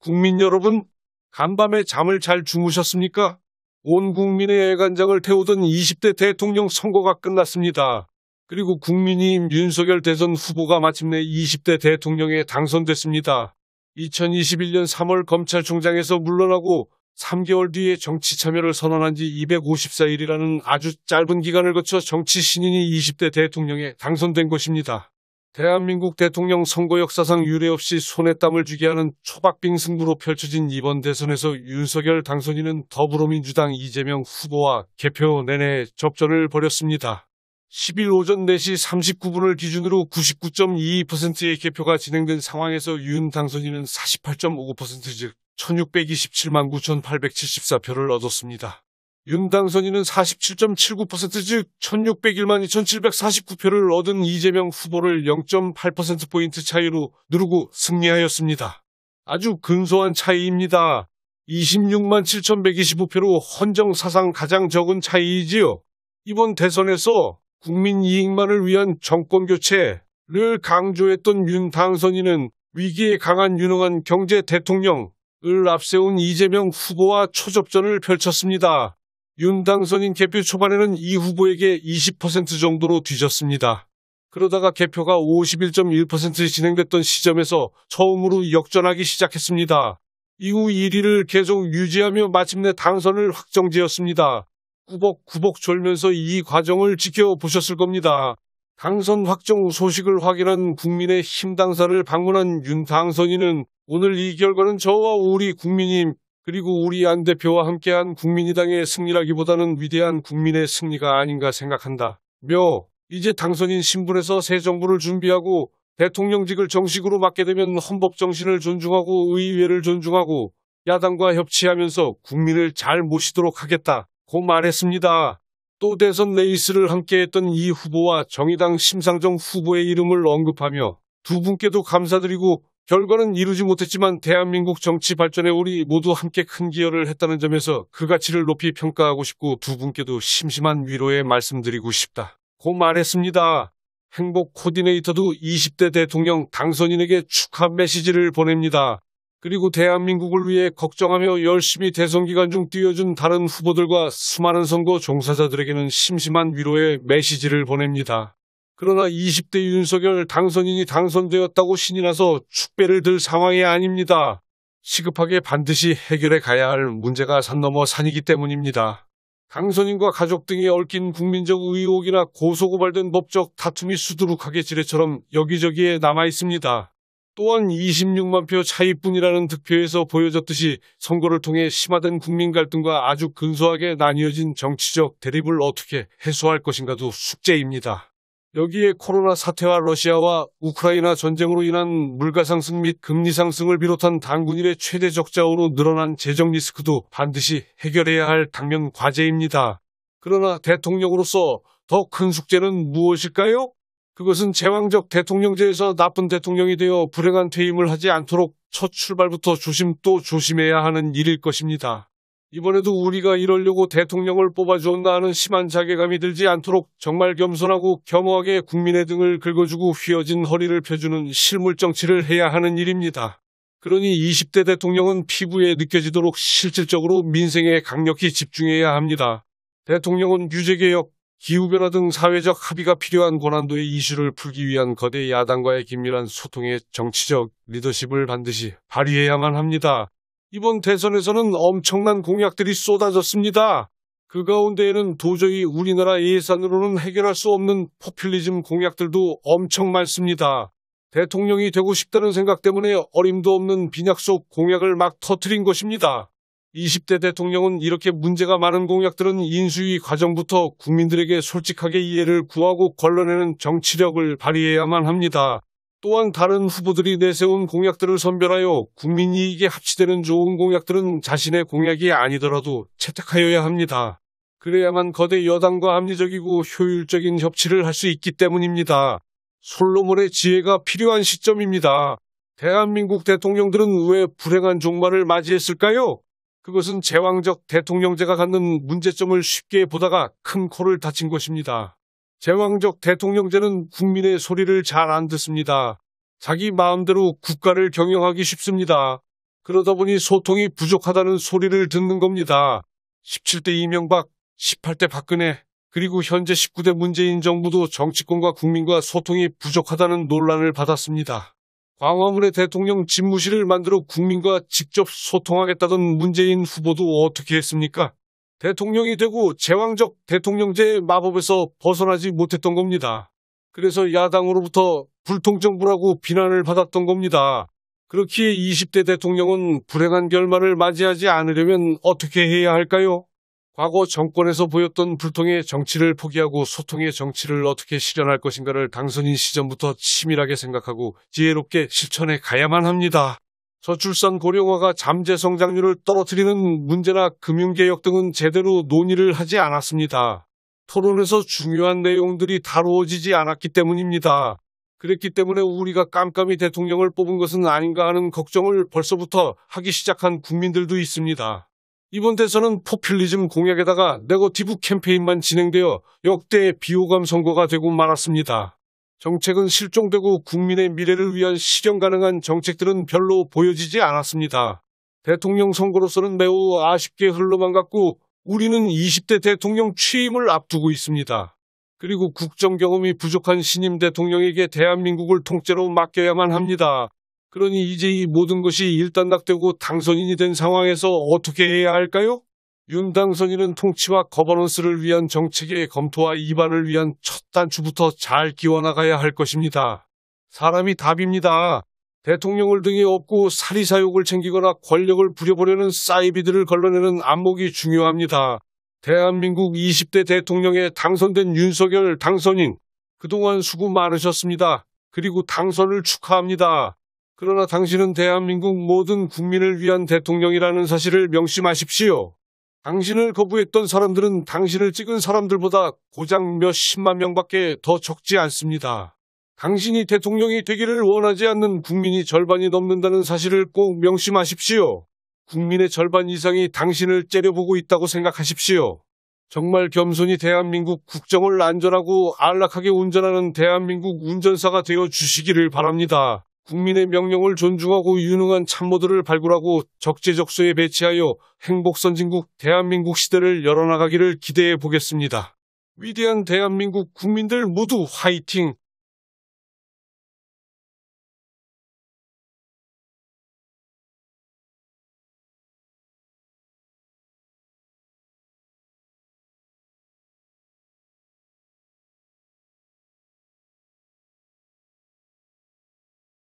국민 여러분, 간밤에 잠을 잘 주무셨습니까? 온 국민의 애간장을 태우던 20대 대통령 선거가 끝났습니다. 그리고 국민의힘 윤석열 대선 후보가 마침내 20대 대통령에 당선됐습니다. 2021년 3월 검찰총장에서 물러나고 3개월 뒤에 정치 참여를 선언한 지 254일이라는 아주 짧은 기간을 거쳐 정치 신인이 20대 대통령에 당선된 것입니다. 대한민국 대통령 선거 역사상 유례없이 손에 땀을 쥐게 하는 초박빙 승부로 펼쳐진 이번 대선에서 윤석열 당선인은 더불어민주당 이재명 후보와 개표 내내 접전을 벌였습니다. 10일 오전 4시 39분을 기준으로 99.22%의 개표가 진행된 상황에서 윤 당선인은 48.59% 즉 1627만 9874표를 얻었습니다. 윤 당선인은 47.79% 즉 1601만 2749표를 얻은 이재명 후보를 0.8%포인트 차이로 누르고 승리하였습니다. 아주 근소한 차이입니다. 26만 7125표로 헌정 사상 가장 적은 차이이지요. 이번 대선에서 국민 이익만을 위한 정권교체를 강조했던 윤 당선인은 위기에 강한 유능한 경제 대통령을 앞세운 이재명 후보와 초접전을 펼쳤습니다. 윤 당선인 개표 초반에는 이 후보에게 20% 정도로 뒤졌습니다. 그러다가 개표가 51.1% 진행됐던 시점에서 처음으로 역전하기 시작했습니다. 이후 1위를 계속 유지하며 마침내 당선을 확정지었습니다. 꾸벅꾸벅 졸면서 이 과정을 지켜보셨을 겁니다. 당선 확정 소식을 확인한 국민의힘 당사를 방문한 윤 당선인은 오늘 이 결과는 저와 우리 국민님 그리고 우리 안 대표와 함께한 국민의당의 승리라기보다는 위대한 국민의 승리가 아닌가 생각한다. 이제 당선인 신분에서 새 정부를 준비하고 대통령직을 정식으로 맡게 되면 헌법 정신을 존중하고 의회를 존중하고 야당과 협치하면서 국민을 잘 모시도록 하겠다고 말했습니다. 또 대선 레이스를 함께했던 이 후보와 정의당 심상정 후보의 이름을 언급하며 두 분께도 감사드리고 결과는 이루지 못했지만 대한민국 정치 발전에 우리 모두 함께 큰 기여를 했다는 점에서 그 가치를 높이 평가하고 싶고 두 분께도 심심한 위로의 말씀드리고 싶다고 말했습니다. 행복 코디네이터도 20대 대통령 당선인에게 축하 메시지를 보냅니다. 그리고 대한민국을 위해 걱정하며 열심히 대선 기간 중 뛰어준 다른 후보들과 수많은 선거 종사자들에게는 심심한 위로의 메시지를 보냅니다. 그러나 20대 윤석열 당선인이 당선되었다고 신이 나서 축배를 들 상황이 아닙니다. 시급하게 반드시 해결해 가야 할 문제가 산 넘어 산이기 때문입니다. 당선인과 가족 등에 얽힌 국민적 의혹이나 고소고발된 법적 다툼이 수두룩하게 지뢰처럼 여기저기에 남아 있습니다. 또한 26만 표 차이뿐이라는 득표에서 보여졌듯이 선거를 통해 심화된 국민 갈등과 아주 근소하게 나뉘어진 정치적 대립을 어떻게 해소할 것인가도 숙제입니다. 여기에 코로나 사태와 러시아와 우크라이나 전쟁으로 인한 물가 상승 및 금리 상승을 비롯한 당군 일의 최대 적자로 늘어난 재정 리스크도 반드시 해결해야 할 당면 과제입니다. 그러나 대통령으로서 더 큰 숙제는 무엇일까요? 그것은 제왕적 대통령제에서 나쁜 대통령이 되어 불행한 퇴임을 하지 않도록 첫 출발부터 조심 또 조심해야 하는 일일 것입니다. 이번에도 우리가 이러려고 대통령을 뽑아주었나 하는 심한 자괴감이 들지 않도록 정말 겸손하고 겸허하게 국민의 등을 긁어주고 휘어진 허리를 펴주는 실물 정치를 해야 하는 일입니다. 그러니 20대 대통령은 피부에 느껴지도록 실질적으로 민생에 강력히 집중해야 합니다. 대통령은 규제개혁, 기후변화 등 사회적 합의가 필요한 고난도의 이슈를 풀기 위한 거대 야당과의 긴밀한 소통의 정치적 리더십을 반드시 발휘해야만 합니다. 이번 대선에서는 엄청난 공약들이 쏟아졌습니다. 그 가운데에는 도저히 우리나라 예산으로는 해결할 수 없는 포퓰리즘 공약들도 엄청 많습니다. 대통령이 되고 싶다는 생각 때문에 어림도 없는 빈약 속 공약을 막 터뜨린 것입니다. 20대 대통령은 이렇게 문제가 많은 공약들은 인수위 과정부터 국민들에게 솔직하게 이해를 구하고 걸러내는 정치력을 발휘해야만 합니다. 또한 다른 후보들이 내세운 공약들을 선별하여 국민 이익에 합치되는 좋은 공약들은 자신의 공약이 아니더라도 채택하여야 합니다. 그래야만 거대 여당과 합리적이고 효율적인 협치를 할 수 있기 때문입니다. 솔로몬의 지혜가 필요한 시점입니다. 대한민국 대통령들은 왜 불행한 종말을 맞이했을까요? 그것은 제왕적 대통령제가 갖는 문제점을 쉽게 보다가 큰 코를 다친 것입니다. 제왕적 대통령제는 국민의 소리를 잘 안 듣습니다. 자기 마음대로 국가를 경영하기 쉽습니다. 그러다 보니 소통이 부족하다는 소리를 듣는 겁니다. 17대 이명박, 18대 박근혜, 그리고 현재 19대 문재인 정부도 정치권과 국민과 소통이 부족하다는 논란을 받았습니다. 광화문에 대통령 집무실을 만들어 국민과 직접 소통하겠다던 문재인 후보도 어떻게 했습니까? 대통령이 되고 제왕적 대통령제의 마법에서 벗어나지 못했던 겁니다. 그래서 야당으로부터 불통정부라고 비난을 받았던 겁니다. 그렇기에 20대 대통령은 불행한 결말을 맞이하지 않으려면 어떻게 해야 할까요? 과거 정권에서 보였던 불통의 정치를 포기하고 소통의 정치를 어떻게 실현할 것인가를 당선인 시점부터 치밀하게 생각하고 지혜롭게 실천해 가야만 합니다. 저출산 고령화가 잠재 성장률을 떨어뜨리는 문제나 금융개혁 등은 제대로 논의를 하지 않았습니다. 토론에서 중요한 내용들이 다루어지지 않았기 때문입니다. 그랬기 때문에 우리가 깜깜이 대통령을 뽑은 것은 아닌가 하는 걱정을 벌써부터 하기 시작한 국민들도 있습니다. 이번 대선은 포퓰리즘 공약에다가 네거티브 캠페인만 진행되어 역대 비호감 선거가 되고 말았습니다. 정책은 실종되고 국민의 미래를 위한 실현 가능한 정책들은 별로 보여지지 않았습니다. 대통령 선거로서는 매우 아쉽게 흘러만 갔고 우리는 20대 대통령 취임을 앞두고 있습니다. 그리고 국정 경험이 부족한 신임 대통령에게 대한민국을 통째로 맡겨야만 합니다. 그러니 이제 이 모든 것이 일단락되고 당선인이 된 상황에서 어떻게 해야 할까요? 윤 당선인은 통치와 거버넌스를 위한 정책의 검토와 입안을 위한 첫 단추부터 잘 끼워나가야 할 것입니다. 사람이 답입니다. 대통령을 등에 업고 사리사욕을 챙기거나 권력을 부려보려는 사이비들을 걸러내는 안목이 중요합니다. 대한민국 20대 대통령에 당선된 윤석열 당선인, 그동안 수고 많으셨습니다. 그리고 당선을 축하합니다. 그러나 당신은 대한민국 모든 국민을 위한 대통령이라는 사실을 명심하십시오. 당신을 거부했던 사람들은 당신을 찍은 사람들보다 고작 몇십만 명밖에 더 적지 않습니다. 당신이 대통령이 되기를 원하지 않는 국민이 절반이 넘는다는 사실을 꼭 명심하십시오. 국민의 절반 이상이 당신을 째려보고 있다고 생각하십시오. 정말 겸손히 대한민국 국정을 안전하고 안락하게 운전하는 대한민국 운전사가 되어 주시기를 바랍니다. 국민의 명령을 존중하고 유능한 참모들을 발굴하고 적재적소에 배치하여 행복선진국 대한민국 시대를 열어나가기를 기대해 보겠습니다. 위대한 대한민국 국민들 모두 화이팅!